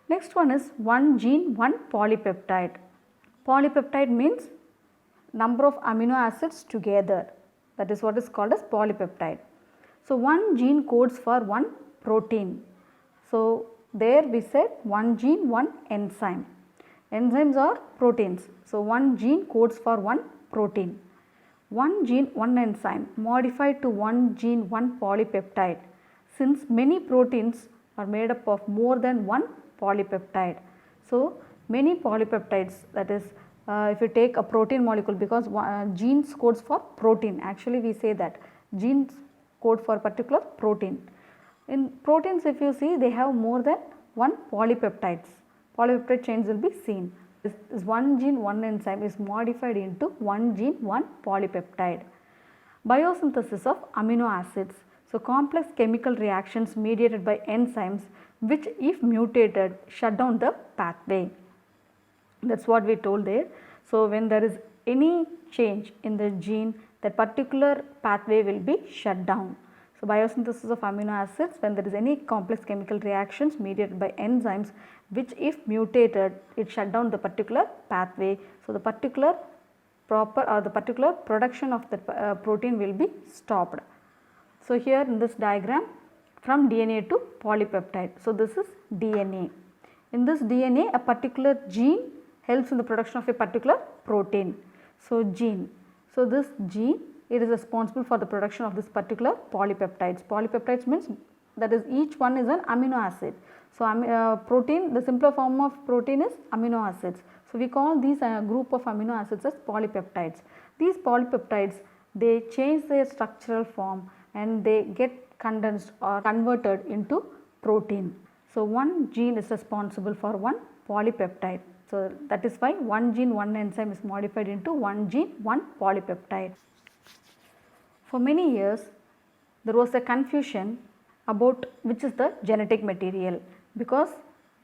Next one is one gene, one polypeptide. Polypeptide means number of amino acids together, that is what is called as polypeptide. So, one gene codes for one protein. So, there we said one gene, one enzyme. Enzymes are proteins. So, one gene codes for one protein. One gene, one enzyme modified to one gene, one polypeptide, since many proteins are made up of more than one polypeptide. So, many polypeptides, that is if you take a protein molecule, because genes codes for protein, actually we say that genes code for particular protein. In proteins, if you see, they have more than one polypeptides. Polypeptide chains will be seen. This one gene, one enzyme is modified into one gene, one polypeptide. Biosynthesis of amino acids. So, complex chemical reactions mediated by enzymes which, if mutated, shut down the pathway. That is what we told there. So, when there is any change in the gene, that particular pathway will be shut down. So, biosynthesis of amino acids, when there is any complex chemical reactions mediated by enzymes which, if mutated, it shut down the particular pathway. So, the particular production of the protein will be stopped. So, here in this diagram, from DNA to polypeptide. So, this is DNA. In this DNA, a particular gene helps in the production of a particular protein. So, gene. So, this gene, it is responsible for the production of this particular polypeptides. Polypeptides means that is each one is an amino acid. So, protein, the simpler form of protein is amino acids. So, we call these group of amino acids as polypeptides. These polypeptides, they change their structural form and they get condensed or converted into protein. So, one gene is responsible for one polypeptide. So, that is why one gene, one enzyme is modified into one gene, one polypeptide. For many years, there was a confusion about which is the genetic material, because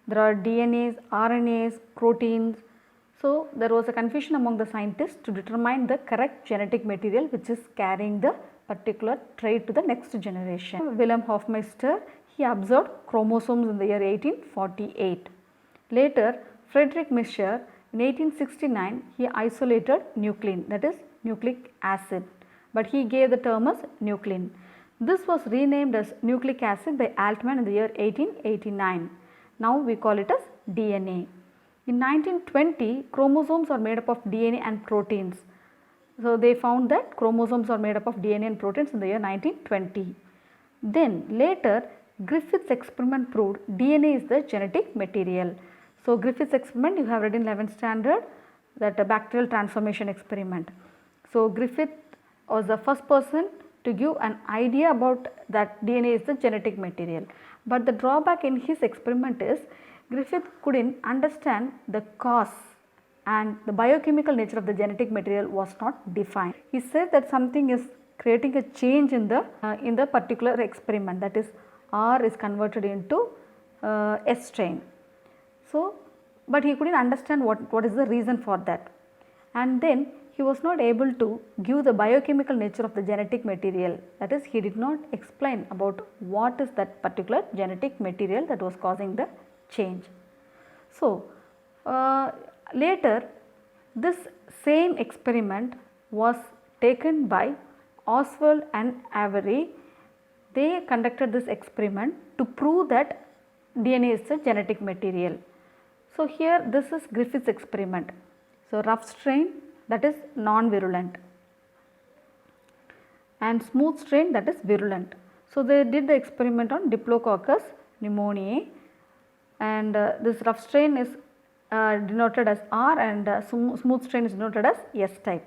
there are DNAs, RNAs, proteins. So, there was a confusion among the scientists to determine the correct genetic material which is carrying the particular trait to the next generation. Wilhelm Hofmeister, he observed chromosomes in the year 1848. Later, Friedrich Mischer in 1869, he isolated nuclein, that is nucleic acid, but he gave the term as nuclein. This was renamed as nucleic acid by Altman in the year 1889. Now we call it as DNA. In 1920, chromosomes are made up of DNA and proteins. So, they found that chromosomes are made up of DNA and proteins in the year 1920. Then later, Griffith's experiment proved DNA is the genetic material. So, Griffith's experiment you have read in 11th standard, that bacterial transformation experiment. So, Griffith was the first person to give an idea about that DNA is the genetic material. But the drawback in his experiment is Griffith couldn't understand the cause, and the biochemical nature of the genetic material was not defined. He said that something is creating a change in the particular experiment, that is R is converted into S strain. So, but he couldn't understand what is the reason for that, and then he was not able to give the biochemical nature of the genetic material, that is he did not explain about what is that particular genetic material that was causing the change. So, later this same experiment was taken by Oswald and Avery. They conducted this experiment to prove that DNA is the genetic material. So, here this is Griffith's experiment. So, rough strain, that is non-virulent, and smooth strain, that is virulent. So, they did the experiment on Diplococcus pneumoniae, and this rough strain is denoted as R, and smooth strain is denoted as S type.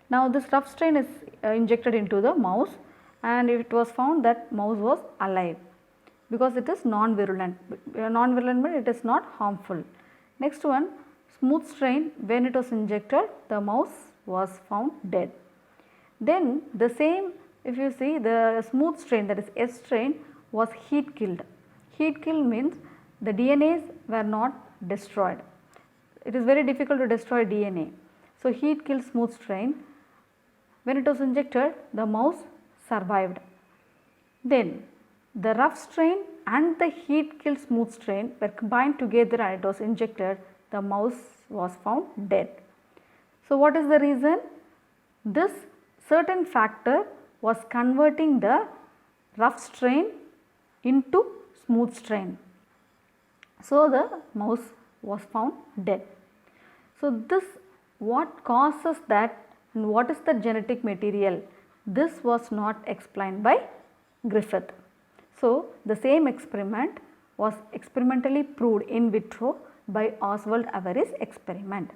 Now, this rough strain is injected into the mouse, and it was found that mouse was alive because it is non-virulent. Non-virulent means it is not harmful. Next one, smooth strain, when it was injected, the mouse was found dead. Then the same, if you see, the smooth strain, that is S strain, was heat killed. Heat kill means the DNAs were not destroyed. It is very difficult to destroy DNA. So, heat killed smooth strain. When it was injected, the mouse survived. Then the rough strain and the heat killed smooth strain were combined together and it was injected, the mouse was found dead. So, what is the reason? This certain factor was converting the rough strain into smooth strain. So, the mouse was found dead. So, this what causes that and what is the genetic material? This was not explained by Griffith. So, the same experiment was experimentally proved in vitro by Oswald Avery's experiment.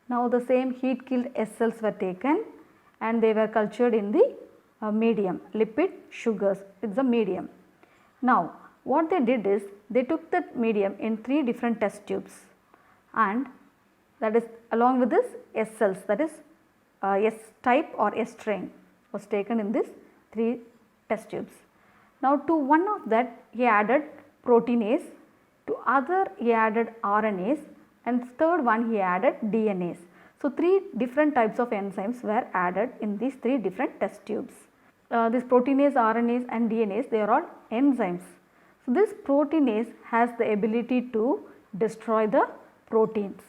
Now, the same heat killed S cells were taken and they were cultured in the medium, lipid sugars, it is a medium. Now, what they did is they took the medium in 3 different test tubes and that is along with this S cells, that is S type or S strain was taken in these 3 test tubes. Now, to one of that he added proteinase, to other he added RNase and third one he added DNase. So, 3 different types of enzymes were added in these 3 different test tubes. This proteinase, RNase and DNase, they are all enzymes. So, this proteinase has the ability to destroy the proteins.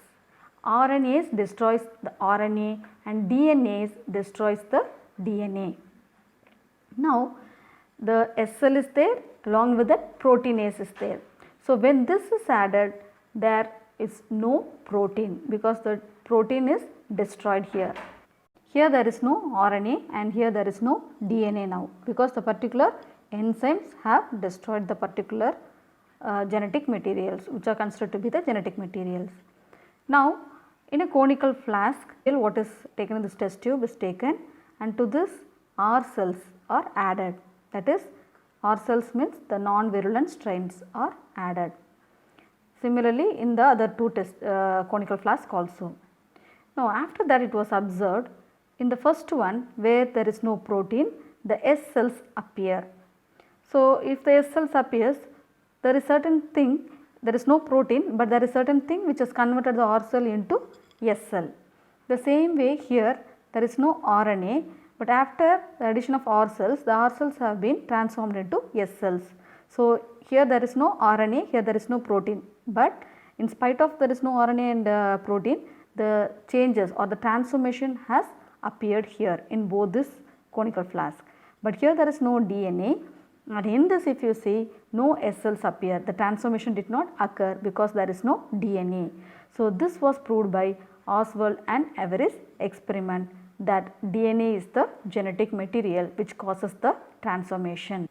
RNase destroys the RNA and DNase destroys the DNA. Now, the S cell is there along with the proteinase is there. So, when this is added, there is no protein because the protein is destroyed here. Here there is no RNA and here there is no DNA now because the particular enzymes have destroyed the particular genetic materials which are considered to be the genetic materials. Now, in a conical flask, what is taken in this test tube is taken and to this R cells are added, that is R cells means the non-virulent strains are added. Similarly, in the other 2 conical flask also. Now, after that it was observed in the first one where there is no protein, the S cells appear. So, if the S cells appears, there is certain thing, there is no protein, but there is certain thing which has converted the R cell into S cell. The same way here there is no RNA, but after the addition of R cells, the R cells have been transformed into S cells. So, here there is no RNA, here there is no protein, but in spite of there is no RNA and protein, the changes or the transformation has appeared here in both this conical flask. But here there is no DNA and in this if you see no S cells appear, the transformation did not occur because there is no DNA. So, this was proved by Oswald and Avery's experiment that DNA is the genetic material which causes the transformation.